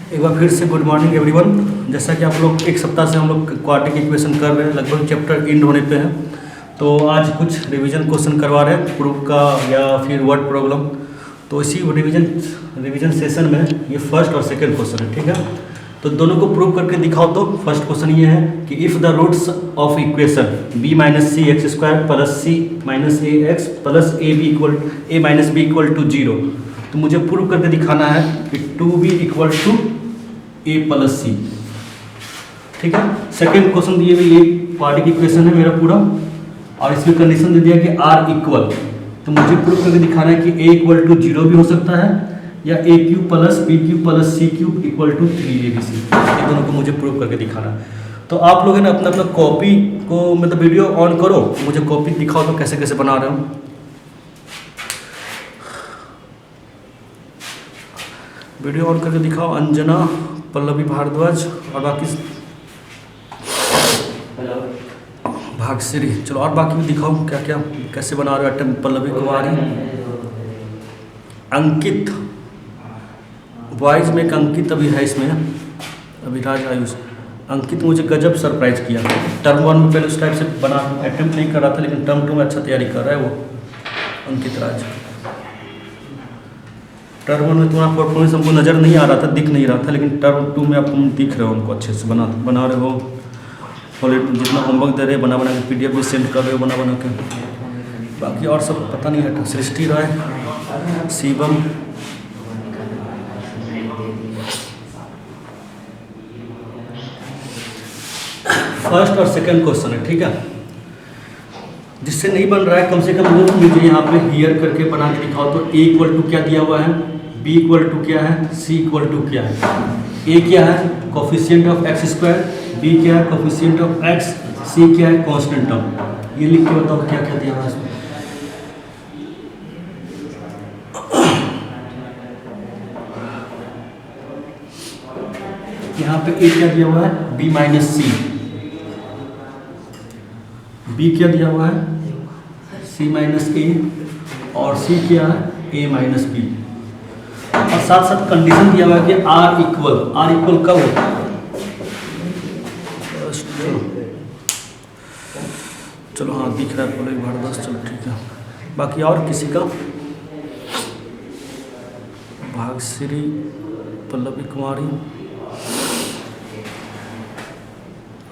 एक बार फिर से गुड मॉर्निंग एवरीवन। जैसा कि आप लोग एक सप्ताह से हम लोग क्वाड्रेटिक इक्वेशन कर रहे हैं, लगभग चैप्टर एंड होने पे हैं। तो आज कुछ रिवीजन क्वेश्चन करवा रहे हैं प्रूफ का या फिर वर्ड प्रॉब्लम। तो इसी रिवीजन सेशन में ये फर्स्ट और सेकंड क्वेश्चन है, ठीक है। तो दोनों को प्रूव करके दिखाओ। तो फर्स्ट क्वेश्चन ये है कि if the roots of equation b minus C X square plus C minus A X plus A minus B equal to 0, तो मुझे प्रूव करके दिखाना है कि 2b equal to A plus C, ठीक है। सेकेंड क्वेश्चन दिए हुए ये क्वाड्रेटिक इक्वेशन है मेरा पूरा, और इसमें कंडीशन दे दिया कि r इक्वल, तो मुझे प्रूव करके दिखाना है कि a इक्वल टू 0 भी हो सकता है या a cube plus B cube plus C cube equal to 3abc। ये दोनों को मुझे प्रूव करके दिखाना है। तो आप लोग ने अपना अपना कॉपी को मतलब वीडियो ऑन करो, मुझे कॉपी दिखाओ तो कैसे कैसे बना रहे हो। वीडियो ऑन करके दिखाओ। अंजना, पल्लवी भारद्वाज और बाकी भागश्री, चलो और बाकी भी दिखाओ क्या क्या कैसे बना रहे हो आइटम। पल्लवी कुमारी, अंकित, वॉइस में एक अंकित अभी है इसमें, अभिराज आयुष। अंकित मुझे गजब सरप्राइज किया। टर्म 1 में पहले उस टाइप से बना अटेम्प्ट नहीं कर रहा था, लेकिन टर्म 2 में अच्छा तैयारी कर रहा है वो अंकित राज। टर्म 1 में तुम्हारा परफॉर्मेंस हमको नज़र नहीं आ रहा था, दिख नहीं रहा था, लेकिन टर्म 2 में आप दिख रहे हो, उनको अच्छे से बना रहे हो। और जितना होमवर्क दे रहे हैं बना के PDF भी सेंड कर रहे हो बना के। बाकी और सब पता नहीं है। सृष्टि राय, शिवम, फर्स्ट और सेकंड क्वेश्चन है, ठीक है। जिससे नहीं बन रहा है कम से कम वो मुझे यहाँ पे हियर करके बना के दिखाओ। तो a इक्वल टू क्या दिया हुआ है, b इक्वल टू क्या है, c इक्वल टू क्या है। a क्या है coefficient of x square, b क्या है कोफिशिएंट ऑफ x, c क्या है कांस्टेंट टर्म। ये लिख के बताओ क्या क्या दिया हुआ है इसमें। यहाँ पे a क्या दिया हुआ है, b माइनस सी, b क्या दिया हुआ है c माइनस ए, और c क्या है a माइनस बी। और साथ साथ कंडीशन दिया हुआ है कि r इक्वल कब होता है। चलो हाँ दिख रहा है एक बार बस, चलो ठीक है। बाकी और किसी का, भागश्री, पल्लवी कुमारी,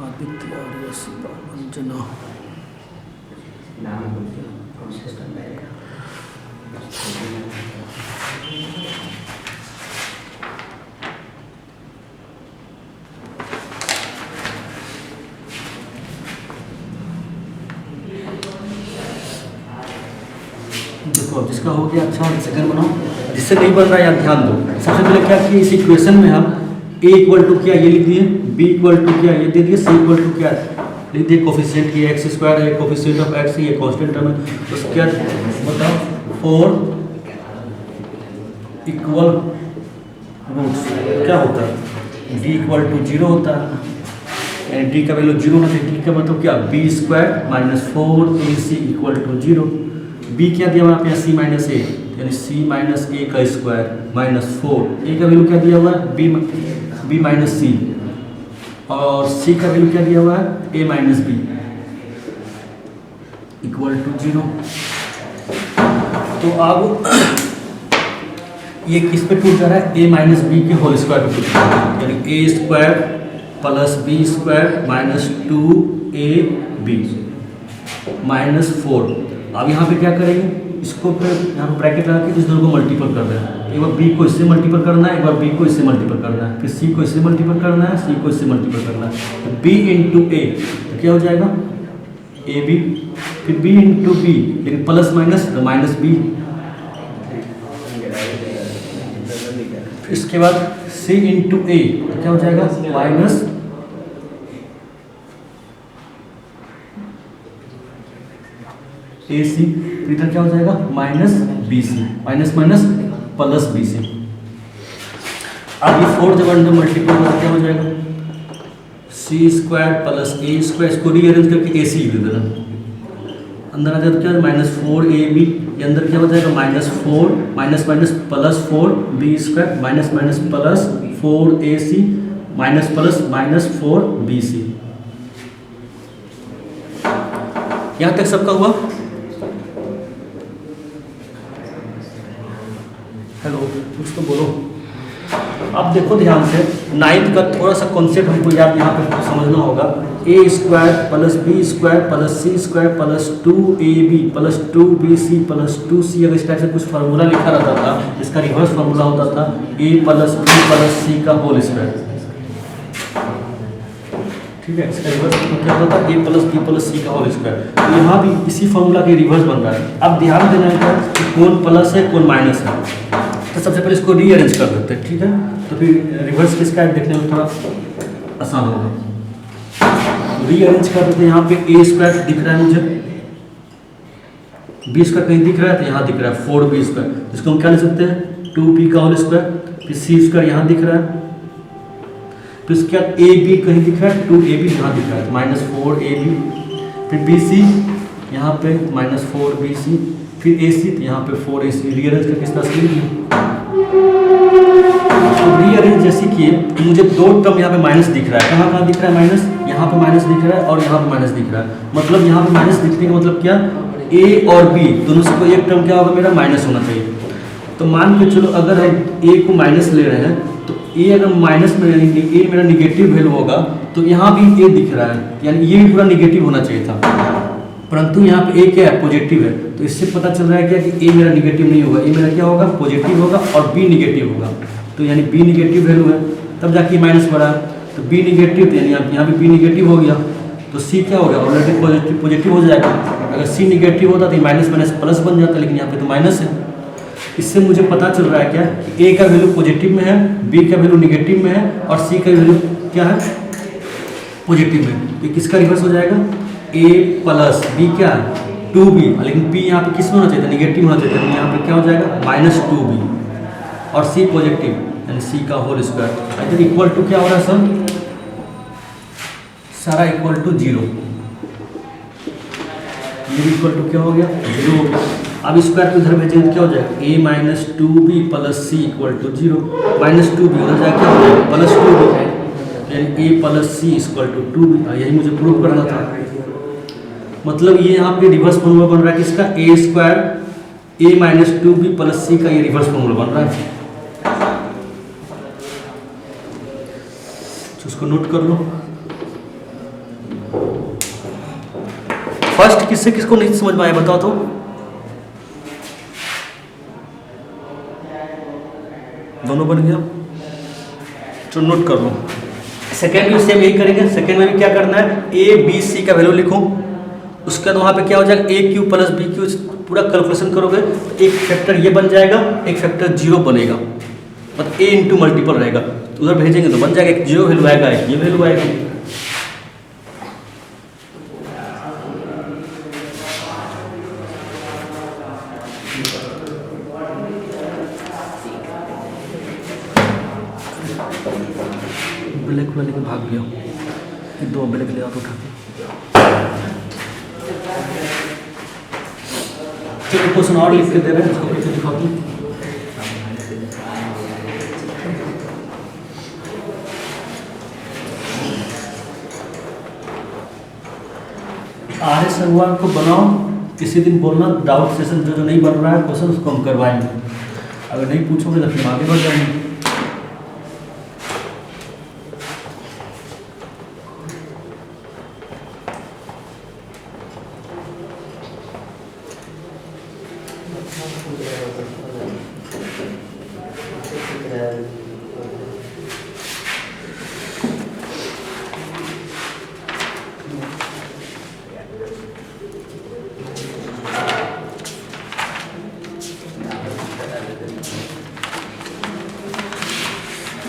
आदित्य, आर्य, शिवा, अंजना, देखो जिसका हो गया अच्छा सेकंड बनाओ। जिससे नहीं बन रहा है यार ध्यान दो। सबसे पहले क्या कि इस इक्वेशन में हम a इक्वल टू क्या ये लिख दिए, b इक्वल टू क्या ये दे दिए, c इक्वल टू क्या लिख दिए कोफिशिएंट ये एक्स स्क्वायर है, कोफिशिएंट ऑफ x ये कांस्टेंट टर्म है। तो क्या बताओ 4 इक्वल रूट्स क्या होता है, d इक्वल टू 0 होता है, यानी d का वैल्यू 0 होना चाहिए। d का मतलब क्या b square minus 4ac equal to 0। b क्या दिया हुआ है c माइनस ए, यानी c माइनस ए का स्क्वायर माइनस 4। a का वैल्यू क्या दिया हुआ है b माइनस सी, और c का वैल्यू क्या दिया हुआ है a minus B equal to 0। तो अब ये किस पे टूट जा रहा है, a माइनस बी के होल स्क्वायर पे टूट जा रहा है, यानी a square plus b square minus 2ab minus 4। अब यहाँ पे क्या करेंगे, इसको फिर यहाँ पर ब्रैकेट लगा के इस दोनों को मल्टीपल कर दें। एक बार b को इससे मल्टीपल करना है, एक बार b को इससे मल्टीपल करना है, फिर c को इससे मल्टीपल करना है, c को इससे मल्टीपल करना है। तो b इंटू ए तो क्या हो जाएगा ab, फिर b इंटू बी, लेकिन प्लस माइनस तो माइनस b। इसके बाद c इंटू ए तो क्या हो जाएगा माइनस AC, इधर क्या हो जाएगा minus BC, minus minus plus BC। अब ये 4 जब अंडर मल्टीपल होगा क्या हो जाएगा c square plus a square, इसको रीअरेंज करके AC लिख देना। अंदर आ जाएगा तो क्या है -4ab, ये अंदर क्या हो जाएगा -4 minus minus +4b² minus minus +4ac minus plus -4bc। यहाँ तक सबका हुआ? हेलो, कुछ तो बोलो। अब देखो ध्यान से, 9th का थोड़ा सा कॉन्सेप्ट हमको याद यहाँ पे समझना होगा। a² + b² + c² + 2ab + 2bc + 2c, अगर इस टाइप से कुछ फार्मूला लिखा रहता था, इसका रिवर्स फार्मूला होता था a + b + c का होल स्क्वायर। ठीक है, इसका रिवर्स क्या होता था? a + b + c का होल स्क्वायर। तो यहाँ भी इसी फार्मूला के रिवर्स बन रहा है। अब ध्यान देना है कि कौन प्लस है कौन माइनस है, तो सबसे पहले इसको रीअरेंज कर देते हैं। ठीक है, तो फिर रिवर्स किसका है देखने में थोड़ा आसान होगा। रीअरेंज कर देते हैं। यहाँ पे a² दिख रहा है मुझे, b² कहीं दिख रहा है तो यहाँ दिख रहा है 4b², इसको हम क्या लिख सकते हैं 2b का होल स्क्वायर। फिर c² यहाँ दिख रहा है, फिर उसके बाद ab कहीं दिख रहा है 2ab यहाँ दिख रहा है -4ab, फिर bc यहाँ पे -4bc, फिर ac तो यहाँ पे 4ac। रीअरेंज करके इस तरह से लिख तो रीअरेंज जैसे किए तो मुझे दो टर्म यहाँ पे माइनस दिख रहा है। कहाँ कहाँ दिख रहा है माइनस? यहाँ पे माइनस दिख रहा है और यहाँ पे माइनस दिख रहा है। मतलब यहाँ पे माइनस दिखने का मतलब क्या, a और b दोनों से कोई एक टर्म क्या होगा मेरा माइनस होना चाहिए। तो मान के चलो अगर हम a को माइनस ले रहे हैं तो a अगर माइनस में a मेरा निगेटिव वैल्यू होगा तो यहाँ भी a दिख रहा है, यानी ये भी पूरा निगेटिव होना चाहिए था, परंतु यहाँ पे a क्या है पॉजिटिव है। तो इससे पता चल रहा है क्या कि a मेरा निगेटिव नहीं होगा, a मेरा क्या होगा पॉजिटिव होगा और b निगेटिव होगा। तो यानी b निगेटिव वैल्यू है तब जाके माइनस बढ़ा, तो b निगेटिव तो यानी यहाँ भी b निगेटिव हो गया, तो c क्या हो गया ऑलरेडी पॉजिटिव हो जाएगा। अगर c निगेटिव होता तो माइनस माइनस प्लस बन जाता, लेकिन यहाँ पे तो माइनस है। इससे मुझे पता चल रहा है क्या कि a का वैल्यू पॉजिटिव में है, b का वैल्यू निगेटिव में है और c का वैल्यू क्या है पॉजिटिव में। तो किसका रिवर्स हो जाएगा a + b क्या है 2b, लेकिन b यहाँ पे किस में होना चाहिए था निगेटिव होना चाहिए था, यहाँ पे क्या हो जाएगा -2b और c पॉजिटिव यानी c का होल स्क्वायर। इधर इक्वल टू क्या हो रहा है सर, सारा इक्वल टू 0, ये इक्वल टू क्या हो गया 0 हो गया। अब स्क्वायर को इधर भेजेंगे क्या हो जाएगा a - 2b + c = 0, -2b उधर जाए क्या हो जाएगा +2b, यानी a + c = 2b। यही मुझे प्रूव करना था। मतलब ये यहाँ पे रिवर्स फॉर्मूला बन रहा है किसका a² a - 2b + c का ये रिवर्स फॉर्मूला बन रहा है। तो उसको नोट कर लो। फर्स्ट किससे किसको नहीं समझ में आया बताओ तो, दोनों बन गया। तो नोट कर लो। सेकेंड भी सेम यही करेंगे। सेकेंड में भी क्या करना है a b c का वैल्यू लिखो, उसके बाद वहाँ पे क्या हो जाएगा a³ + b³ पूरा कैलकुलेशन करोगे तो एक फैक्टर ये बन जाएगा, एक फैक्टर 0 बनेगा, मतलब a × मल्टीपल रहेगा। तो उधर भेजेंगे तो बन जाएगा, एक 0 वैल्यू आएगा, एक ये वैल्यू आएगा। ब्लैक वाले के भाग गया, 2 ब्लैक ले आओ उठा के। चलिए क्वेश्चन और लिख के दे रहे हैं, उसको पीछे दिखाओ तुम। आर्य संवाद को बनाओ, किसी दिन बोलना डाउट सेशन जो नहीं बन रहा है क्वेश्चन उसको हम करवाएंगे, अगर नहीं पूछोगे तो फिर आगे बढ़ जाएंगे।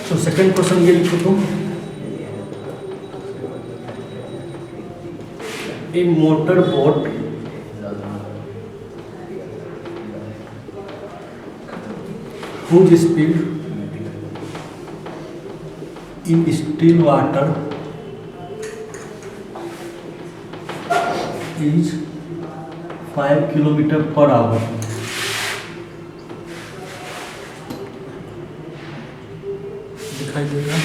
तो सेकंड क्वेश्चन ये लिखो तुम, a motor boat whose speed in still water is 5 kilometre per hour. दिखाई देगा,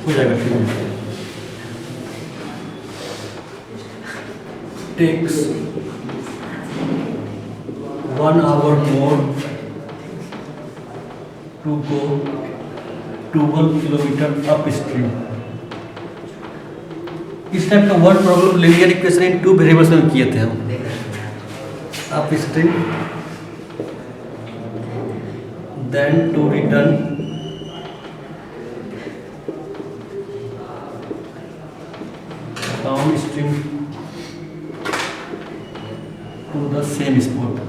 हो जाएगा ठीक है। Takes 1 hour more to go 12 kilometre upstream. इस टाइप का word problem linear equation in 2 variables में किए थे हम। Upstream then to return downstream to the same spot.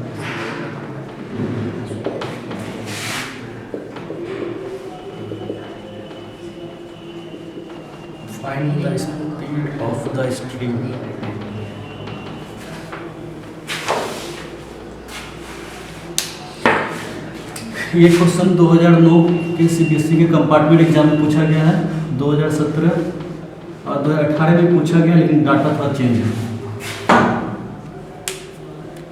Find the speed of the stream। ये question 2009 के CBSE के compartment exam में पूछा गया है, 2017 और 2018 में पूछा गया, लेकिन डाटा थोड़ा चेंज है।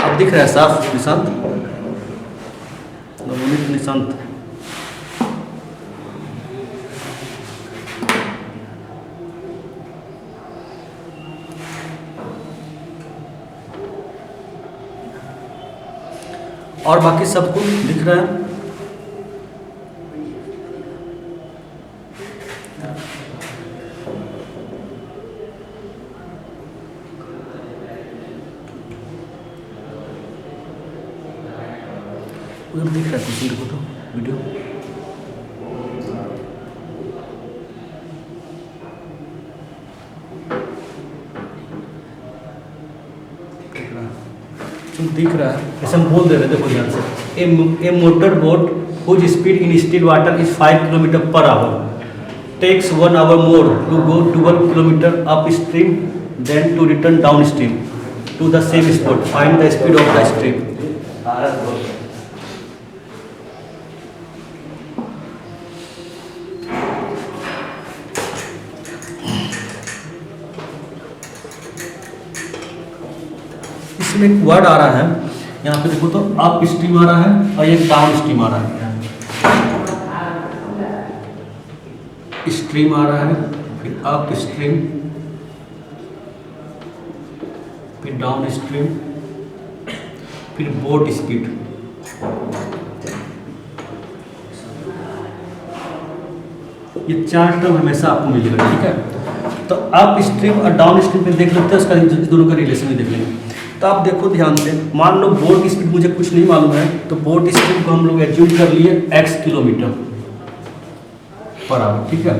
अब दिख रहा है साफ निशांत, नवनीत निशांत। और बाकी सब कुछ दिख रहा है। उधर दिख रहा है कुछ, देखो तो वीडियो। दिख रहा है, ऐसे हम बोल दे रहे, देखो ध्यान से। A motor boat whose speed in still water is 5 kilometre per hour takes 1 hour more to go 12 kilometre upstream then to return downstream to the same spot. Find the speed of the stream. इसमें एक word आ रहा है, यहाँ पे देखो तो up stream आ रहा है और एक डाउन स्ट्रीम आ रहा है। स्ट्रीम आ रहा है, फिर अप स्ट्रीम, फिर डाउन स्ट्रीम, फिर बोट स्पीड। ये 4 टर्म हमेशा आपको मिलेगा, ठीक है। तो अप स्ट्रीम और डाउन स्ट्रीम पे देख लेते हैं, उसका दोनों का रिलेशन भी देख लेंगे। तो आप देखो ध्यान से, मान लो बोट स्पीड मुझे कुछ नहीं मालूम है, तो बोट स्पीड को हम लोग एज्यूम कर लिए x किलोमीटर पर आवर, ठीक है।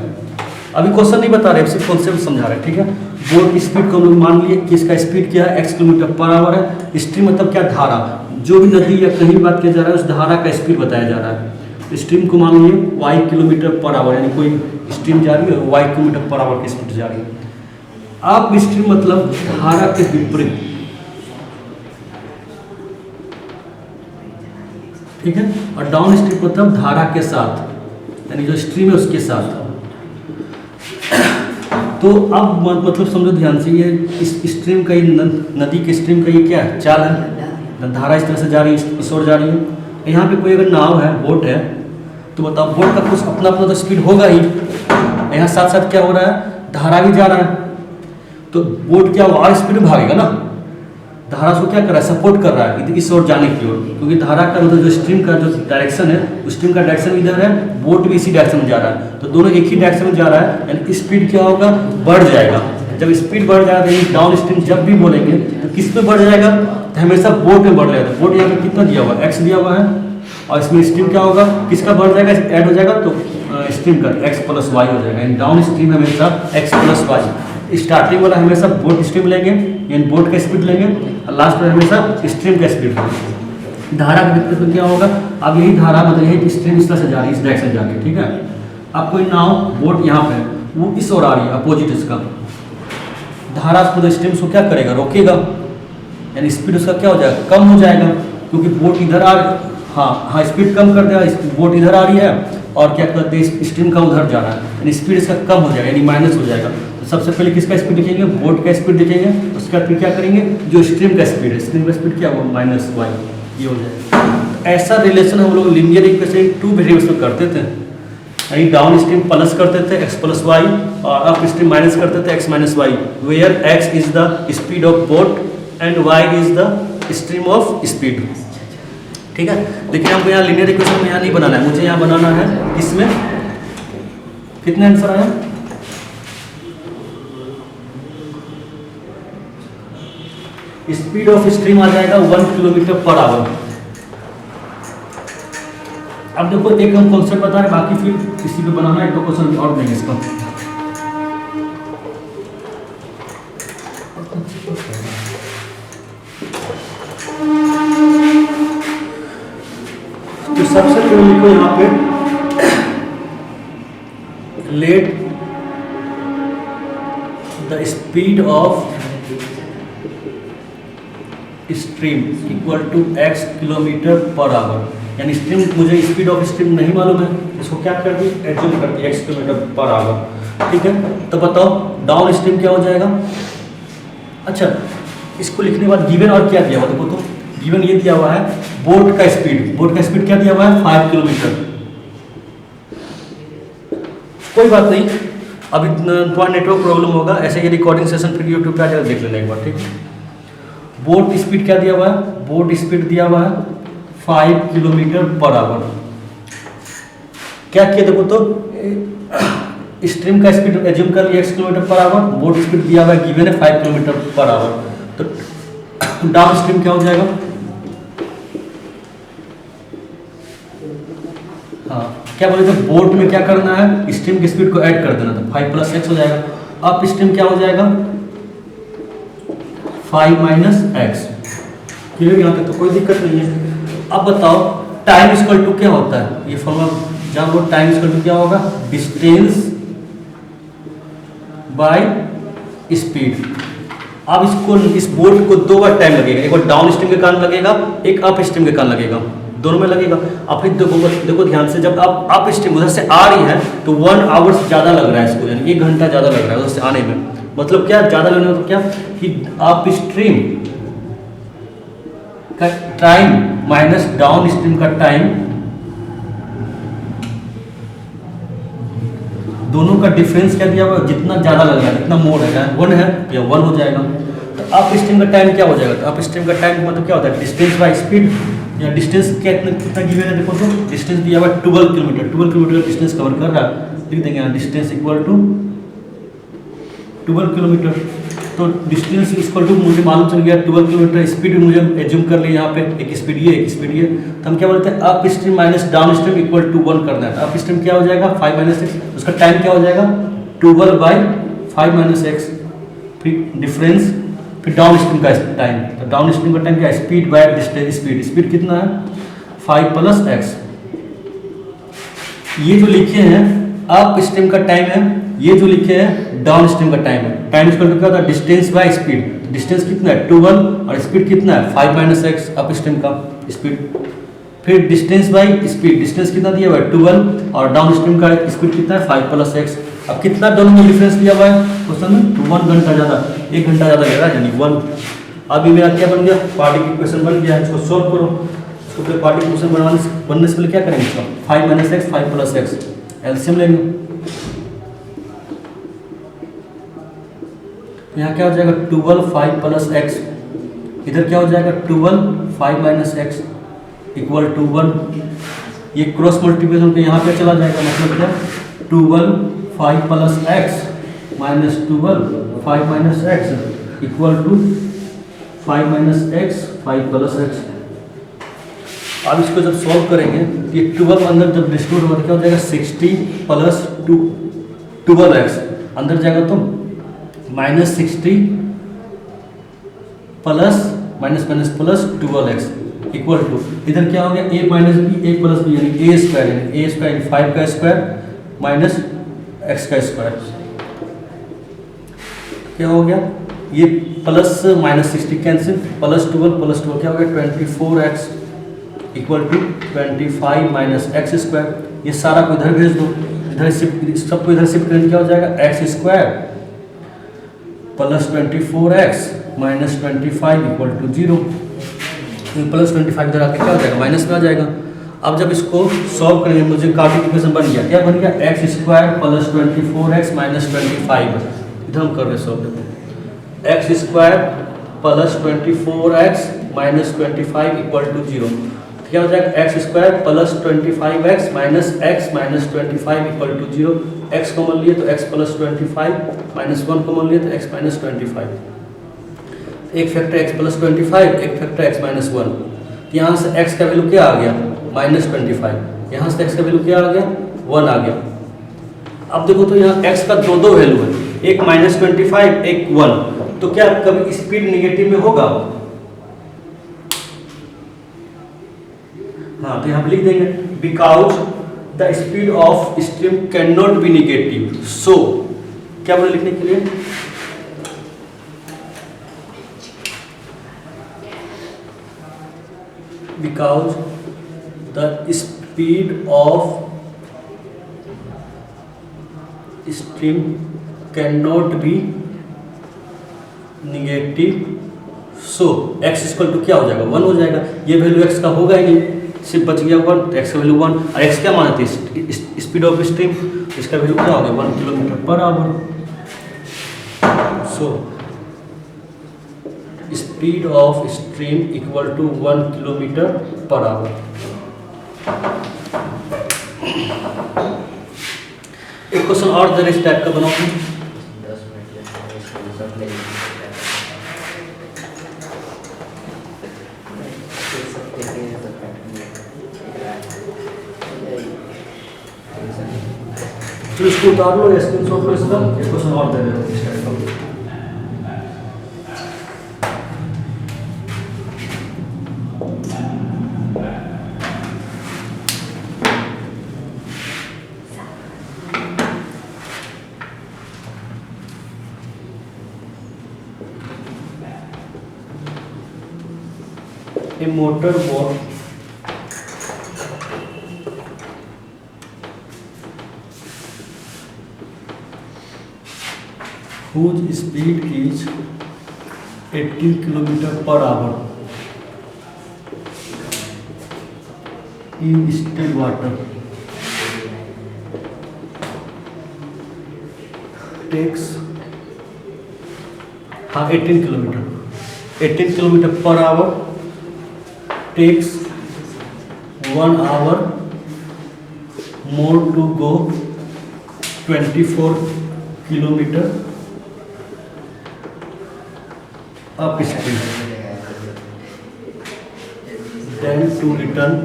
अभी क्वेश्चन नहीं बता रहे, सिर्फ कॉन्सेप्ट समझा रहे हैं, ठीक है। बोट स्पीड को हम लोग मान लिए कि इसका स्पीड क्या है, x किलोमीटर पर आवर है। स्ट्रीम मतलब क्या, धारा, जो भी नदी या कहीं बात किया जा रहा है उस धारा का स्पीड बताया जा रहा है। स्ट्रीम को मान लिए y किलोमीटर पर आवर, यानी कोई स्ट्रीम जा रही है y किलोमीटर पर आवर की स्पीड जा रही है। आप स्ट्रीम मतलब धारा के विपरीत, ठीक है। और डाउन स्ट्रीम मतलब धारा के साथ, यानी जो स्ट्रीम है उसके साथ। तो अब मतलब समझो ध्यान से, ये इस स्ट्रीम का, नदी के स्ट्रीम का ये क्या है, चाल है। धारा इस तरह से जा रही है, इस ओर जा रही है। यहाँ पे कोई अगर नाव है, बोट है, तो बताओ बोट का कुछ अपना अपना तो स्पीड होगा ही। यहाँ साथ साथ क्या हो रहा है, धारा भी जा रहा है, तो बोट क्या और स्पीड में भागेगा ना। धारा को क्या कर रहा है, सपोर्ट कर रहा है इस ओर जाने की ओर, क्योंकि धारा का मतलब जो स्ट्रीम का जो डायरेक्शन है, उस स्ट्रीम का डायरेक्शन इधर है, बोट भी इसी डायरेक्शन में जा रहा है, तो दोनों एक ही डायरेक्शन में जा रहा है, यानी स्पीड क्या होगा, बढ़ जाएगा। जब स्पीड बढ़ जाएगा, यानी डाउन स्ट्रीम जब भी बोलेंगे तो किस पे बढ़ जाएगा, तो हमेशा बोट में बढ़ जाएगा। बोट यहाँ पे कितना दिया हुआ है, x दिया हुआ है, और इसमें स्ट्रीम क्या होगा, किसका बढ़ जाएगा, ऐड हो जाएगा, तो स्ट्रीम का x प्लस वाई हो जाएगा। यानी डाउन स्ट्रीम हमेशा x प्लस वाई। स्टार्टिंग वाला हमेशा बोट स्ट्रीम लेंगे, यानी बोट का स्पीड लेंगे, और लास्ट में हमेशा स्ट्रीम का स्पीड लेंगे। धारा के विपरीत में क्या होगा, अब यही धारा मतलब यही स्ट्रीम इस तरह से जा रही है, इस डायरेक्शन जा रही है, ठीक है। अब कोई नाव, बोट यहाँ पे वो इस ओर आ रही है, अपोजिट इसका, धारा मतलब स्ट्रीम को क्या करेगा, रोकेगा, यानी स्पीड उसका क्या हो जाएगा, कम हो जाएगा, क्योंकि बोट इधर आ रही, हाँ, स्पीड कम कर देगा, बोट इधर आ रही है और क्या करते हैं, स्ट्रीम का उधर जा रहा है, यानी स्पीड इसका कम हो जाएगा, यानी माइनस हो जाएगा। तो सबसे पहले किसका स्पीड लिखेंगे, बोट का स्पीड लिखेंगे, उसके बाद फिर क्या करेंगे, जो स्ट्रीम का स्पीड है, स्ट्रीम का स्पीड क्या होगा, माइनस वाई, ये हो जाएगा। तो ऐसा रिलेशन हम लोग लीनियर इक्वेशन टू वेरिएबल्स में करते थे, यानी डाउन स्ट्रीम प्लस करते थे x प्लस वाई और अप स्ट्रीम माइनस करते थे x minus Y, where x is the speed of boat and y is the stream of speed. ठीक है, लेकिन हमको यहाँ लीनियर इक्वेशन में यहाँ नहीं बनाना है, मुझे यहाँ बनाना है इसमें। कितने आंसर आया, स्पीड ऑफ स्ट्रीम आ जाएगा 1 किलोमीटर पर आवर। अब देखो एक हम कॉन्सेप्ट बता रहे, बाकी फिर इसी पे बनाना है, एक क्वेश्चन और देंगे इसका। तो सबसे पहले लिखो यहाँ पे, let the speed of stream equal to x kilometre per hour, यानी स्ट्रीम, मुझे स्पीड ऑफ स्ट्रीम नहीं मालूम है, इसको क्या कर दी, एज्यूम कर दी x किलोमीटर पर आवर। ठीक है, तो बताओ डाउन स्ट्रीम क्या हो जाएगा। अच्छा, इसको लिखने के बाद गिवन और क्या दिया हुआ, देखो तो गिवन ये दिया हुआ है बोट का स्पीड, बोट का स्पीड क्या दिया हुआ है 5 किलोमीटर। कोई बात नहीं, अभी थोड़ा नेटवर्क प्रॉब्लम होगा, ऐसे ये रिकॉर्डिंग सेशन फिर यूट्यूब पे आ जाकर देख लेना एक बार। ठीक है, बोट स्पीड क्या दिया हुआ है, बोट स्पीड दिया हुआ है 5 किलोमीटर पर आवर। क्या किया देखो तो, स्ट्रीम का स्पीड एज्यूम कर लिया x kilometre per our, boat speed दिया हुआ है गिवन है 5 किलोमीटर पर आवर। तो डाउन स्ट्रीम क्या हो जाएगा, हाँ क्या बोले थे, बोट में क्या करना है, स्ट्रीम की स्पीड को ऐड कर देना था, 5 प्लस x हो जाएगा। अप स्ट्रीम क्या हो जाएगा 5 माइनस एक्स। क्लियर यहाँ तक तो कोई दिक्कत नहीं है। अब बताओ टाइम इक्वल टू क्या होता है, ये फॉर्मूला जब वो टाइम इक्वल टू क्या होगा, डिस्टेंस बाय स्पीड। अब इसको, इस बोट को दो बार टाइम लगेगा, एक बार डाउन स्ट्रीम के कारण लगेगा, एक अप स्ट्रीम के कारण लगेगा, दोनों में लगेगा। अब फिर देखो ध्यान से, जब आप अप स्ट्रीम उधर से आ रही है तो 1 आवर्स ज़्यादा लग रहा है इसको, यानी 1 घंटा ज़्यादा लग रहा है उधर से आने में। मतलब क्या ज़्यादा लगने में, तो क्या कि अप स्ट्रीम का टाइम माइनस डाउन स्ट्रीम का टाइम, दोनों का डिफरेंस क्या दिया हुआ, जितना ज़्यादा लग रहा है, जितना मोर है 1 है या 1 हो जाएगा। तो अप स्ट्रीम का टाइम क्या हो जाएगा, तो अप स्ट्रीम का टाइम मतलब क्या होता है, डिस्टेंस बाय स्पीड, या डिस्टेंस कितना गिवन है देखो तो, डिस्टेंस दिया हुआ 12 किलोमीटर, 12 किलोमीटर का डिस्टेंस कवर कर रहा है, लिख देंगे यहाँ डिस्टेंस इक्वल टू 12 किलोमीटर। तो डिस्टेंस इक्वल टू मुझे मालूम चल गया 12 किलोमीटर, स्पीड मुझे एज्यूम कर लिया यहाँ पे, एक स्पीड ये एक स्पीड ये। तो हम क्या बोलते हैं, upstream minus downstream equal to 1 करना है। अप स्ट्रीम क्या हो जाएगा 5 माइनस एक्स, उसका टाइम क्या हो जाएगा 12 बाई 5 माइनस एक्स, फिर डिफरेंस, फिर डाउन स्ट्रीम का टाइम, तो डाउन स्ट्रीम का टाइम क्या है, स्पीड बाय डिस्टेंस, स्पीड कितना है 5 प्लस एक्स। ये जो लिखे हैं अप स्ट्रीम का टाइम है, ये जो लिखे हैं डाउन स्ट्रीम का टाइम है। टाइम इक्वल टू क्या होता है, डिस्टेंस बाय स्पीड, डिस्टेंस कितना है 12 और स्पीड कितना है 5 माइनस एक्स अप स्ट्रीम का स्पीड, फिर डिस्टेंस बाय स्पीड, डिस्टेंस कितना दिया हुआ है 12 और डाउन स्ट्रीम का स्पीड कितना है 5 प्लस एक्स। अब कितना दोनों में डिफरेंस दिया हुआ है क्वेश्चन में, 1 घंटा ज़्यादा, 1 घंटा ज़्यादा ले रहा है, यानी 1। अभी मेरा क्या बन गया, क्वाड्रेटिक इक्वेशन बन गया है, इसको सॉल्व करो। इसको पहले क्वाड्रेटिक इक्वेशन बनने से पहले क्या करेंगे, इसका 5 minus X 5 plus x LCM लेंगे। यहाँ क्या हो जाएगा 12 5 प्लस एक्स, इधर क्या हो जाएगा 12 5 माइनस एक्स इक्वल टू 1। ये क्रॉस मल्टीप्लिकेशन पे यहाँ पे चला जाएगा, मतलब क्या 12 5 plus X minus 12 5 minus X equal to 5 minus X 5 plus X. अब इसको जब सॉल्व करेंगे, ये 12 अंदर जब डिस्ट्रीब्यूट होगा तो क्या हो जाएगा 60 प्लस 12 एक्स, अंदर जाएगा तो minus 60 plus minus minus plus 12 X equal to, इधर क्या हो गया a minus B a plus B, यानी a स्क्वायर, यानी a स्क्वायर 5 का स्क्वायर माइनस x का स्क्वायर। क्या हो गया, ये प्लस माइनस 60 कैंसिल, प्लस 12 क्या हो गया 24x equal to 25 minus X square. ये सारा को इधर भेज दो, इधर शिफ्ट, सबको इधर शिफ्ट करेंगे, क्या हो जाएगा X square plus 24x minus 25 equal to 0। Plus 25 इधर आके क्या हो जाएगा माइनस में आ जाएगा। अब जब इसको सॉल्व करेंगे मुझे कार्टेशियन इक्वेशन बन गया, क्या बन गया x square plus 24x minus 25। इधर हम कर रहे solve, X square plus 24x minus 25 equal to 0। क्या हो जाएगा X square plus 25x minus x minus 25 equal to 0। x common लिए तो x प्लस 25 माइनस 1 कॉमन लिए तो x माइनस 25। एक फैक्टर x प्लस 25, एक फैक्टर x माइनस 1। यहाँ से x का वैल्यू क्या आ गया माइनस 25, यहाँ से x का वैल्यू क्या आ गया 1 आ गया। अब देखो तो यहाँ x का दो वैल्यू है, एक माइनस 25 एक 1, तो क्या कभी स्पीड निगेटिव में होगा? हाँ, तो यहाँ पे लिख देंगे because the speed of stream can not be negative. So क्या बोले लिखने के लिए, because the speed of stream can not be negative, so x equal to क्या हो जाएगा 1 हो जाएगा। ये वैल्यू x का होगा ही नहीं, सिर्फ बच गया 1, तो x का वैल्यू 1, और x क्या मानते हैं स्पीड ऑफ स्ट्रीम, इसका वैल्यू क्या हो गया 1 kilometre per hour. So speed of stream equal to 1 kilometre per hour. एक क्वेश्चन और जरा इस टाइप का बनाओ। चलो इसको उतार लो, स्क्रीनशॉट लो इसका, एक क्वेश्चन और दे देते हैं इस टाइप का। A motorboat whose speed is 18 km per hour in still water takes 18 km per hour takes 1 hour more to go 24 km up stream then to return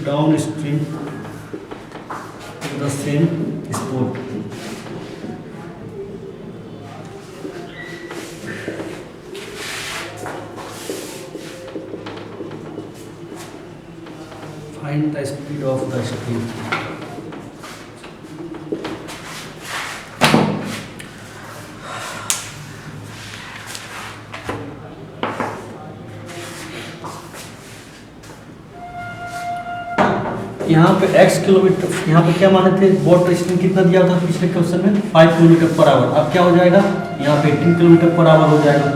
downstream to the same spot. Find the speed of the stream. यहाँ पे x kilometre, यहाँ पे क्या माने थे boat stream कितना दिया था पिछले क्वेश्चन में 5 किलोमीटर पर आवर। अब क्या हो जाएगा यहाँ पे 18 किलोमीटर पर आवर हो जाएगा।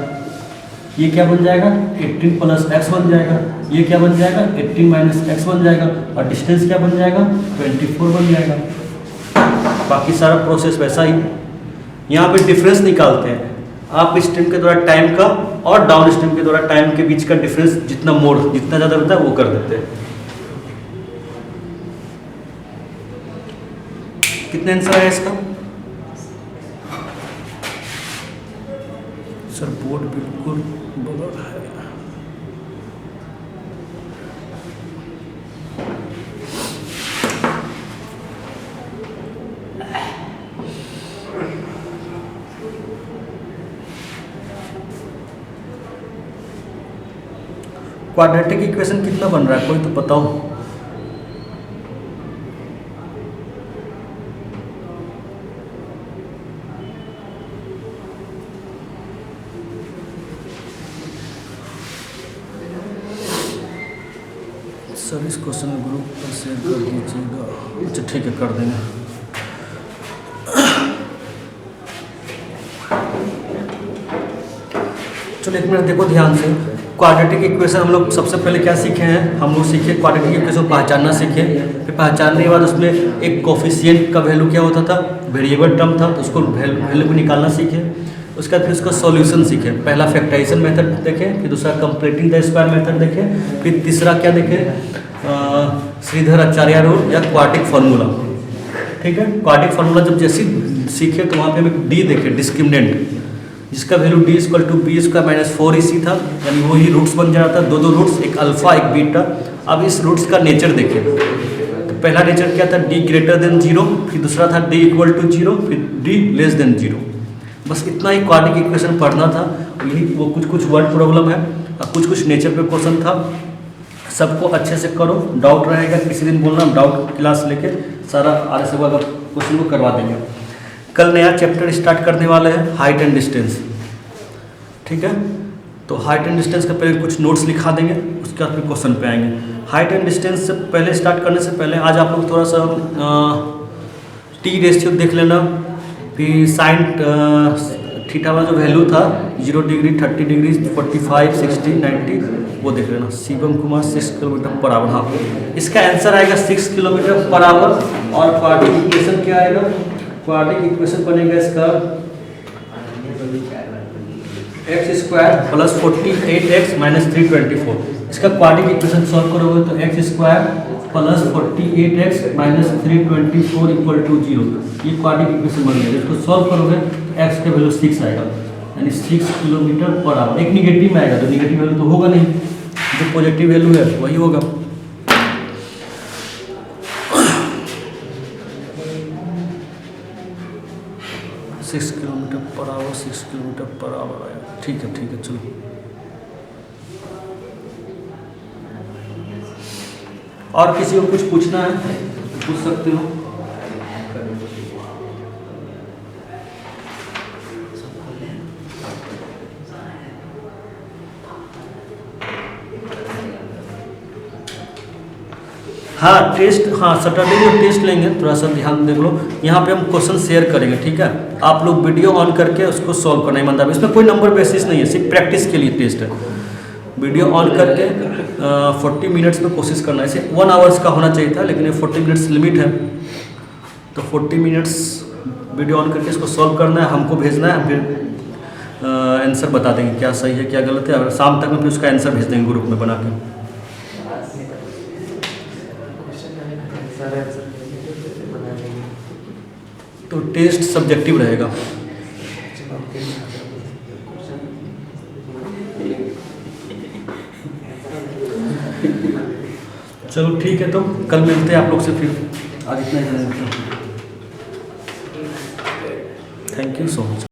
ये क्या बन जाएगा 18 प्लस x बन जाएगा, ये क्या बन जाएगा 18 माइनस x बन जाएगा, और डिस्टेंस क्या बन जाएगा 24 बन जाएगा। बाकी सारा प्रोसेस वैसा ही। यहाँ पे डिफरेंस निकालते हैं आप स्ट्रीम के द्वारा टाइम का और डाउन स्ट्रीम के द्वारा टाइम के बीच का डिफरेंस, जितना मोड़ जितना ज़्यादा होता है वो कर देते हैं। कितने आंसर है इसका? सर बोर्ड बिल्कुल बगल है। क्वाड्रेटिक इक्वेशन कितना बन रहा है कोई तो बताओ। सर इस क्वेश्चन ग्रुप पर शेयर कर दीजिएगा। अच्छा ठीक है, कर देंगे। चलो एक मिनट देखो ध्यान से। क्वाड्रेटिक इक्वेशन हम लोग सबसे पहले क्या सीखे हैं, हम लोग सीखे क्वाड्रेटिक इक्वेशन पहचानना सीखे। फिर पहचानने के बाद उसमें एक कोफिशिएंट का वैल्यू क्या होता था, वेरिएबल टर्म था, तो उसको वैल्यू को निकालना सीखे। उसके बाद फिर उसका सॉल्यूशन सीखे। पहला फैक्टराइजेशन मेथड देखे, फिर दूसरा कंप्लीटिंग द स्क्वायर मेथड देखे, फिर तीसरा क्या देखे, श्रीधर आचार्य रूल या क्वाड्रेटिक फार्मूला। ठीक है, क्वाड्रेटिक फार्मूला जब जैसे सीखे तो वहाँ पे हम एक डी देखे, डिस्क्रिमिनेंट, जिसका वैल्यू D equal to B square minus 4ac था, यानी वही रूट्स बन जा रहा था, दो रूट्स, एक अल्फा एक बीटा। अब इस रूट्स का नेचर देखें, तो पहला नेचर क्या था, डी ग्रेटर देन 0, फिर दूसरा था डी इक्वल टू 0, फिर डी लेस देन 0। बस इतना ही क्वाड्रेटिक इक्वेशन पढ़ना था। यही वो कुछ वर्ड प्रॉब्लम है और कुछ नेचर पे क्वेश्चन था। सबको अच्छे से करो, डाउट रहेगा किसी दिन बोलना, डाउट क्लास लेके सारा आगे से बाद क्वेश्चन को करवा देंगे। कल नया चैप्टर स्टार्ट करने वाले हैं, हाइट एंड डिस्टेंस। ठीक है, तो हाइट एंड डिस्टेंस का पहले कुछ नोट्स लिखा देंगे, उसके बाद फिर क्वेश्चन पे आएंगे। हाइट एंड डिस्टेंस से पहले स्टार्ट करने से पहले आज आप लोग थोड़ा सा टी रेशियो देख लेना, फिर साइन थीटा वाला जो वैल्यू था 0 डिग्री, 30 डिग्री, 45, 60, 90 वो देख लेना। Shivam Kumar 6 kilometre per our, हाँ इसका आंसर आएगा 6 किलोमीटर पर आवर। और क्वाड्रेटिक इक्वेशन क्या आएगा, क्वाड्रेटिक इक्वेशन बनेगा इसका x square plus 48x minus 324। इसका क्वाड्रेटिक इक्वेशन सॉल्व करोगे तो x square plus 48x minus 324 equal to 0, ये क्वाड्रेटिक इक्वेशन बन गया। इसको सॉल्व करोगे तो x का वैल्यू 6 आएगा, यानी 6 किलोमीटर पर आवर। एक निगेटिव में आएगा, तो निगेटिव वैल्यू तो होगा नहीं, जो पॉजिटिव वैल्यू है वही होगा। Six kilometre per our, 6 kilometre per our आया। ठीक है चलो। और किसी को कुछ पूछना है पूछ सकते हो। हाँ टेस्ट, हाँ सैटरडे को टेस्ट लेंगे, थोड़ा सा ध्यान देख लो। यहाँ पे हम क्वेश्चन शेयर करेंगे, ठीक है। आप लोग वीडियो ऑन करके उसको सॉल्व करना है ईमानदार। इसमें कोई नंबर बेसिस नहीं है, सिर्फ प्रैक्टिस के लिए टेस्ट है। वीडियो ऑन करके 40 मिनट्स में कोशिश करना है। इसे 1 आवर्स का होना चाहिए था, लेकिन ये 40 मिनट्स लिमिट है, तो 40 मिनट्स वीडियो ऑन करके इसको सॉल्व करना है, हमको भेजना है, फिर आंसर बता देंगे क्या सही है क्या गलत है। और शाम तक में फिर उसका आंसर भेज देंगे ग्रुप में बना के। तो टेस्ट सब्जेक्टिव रहेगा। चलो ठीक है, तो कल मिलते हैं आप लोग से फिर। आज इतना ही। Thank you so much.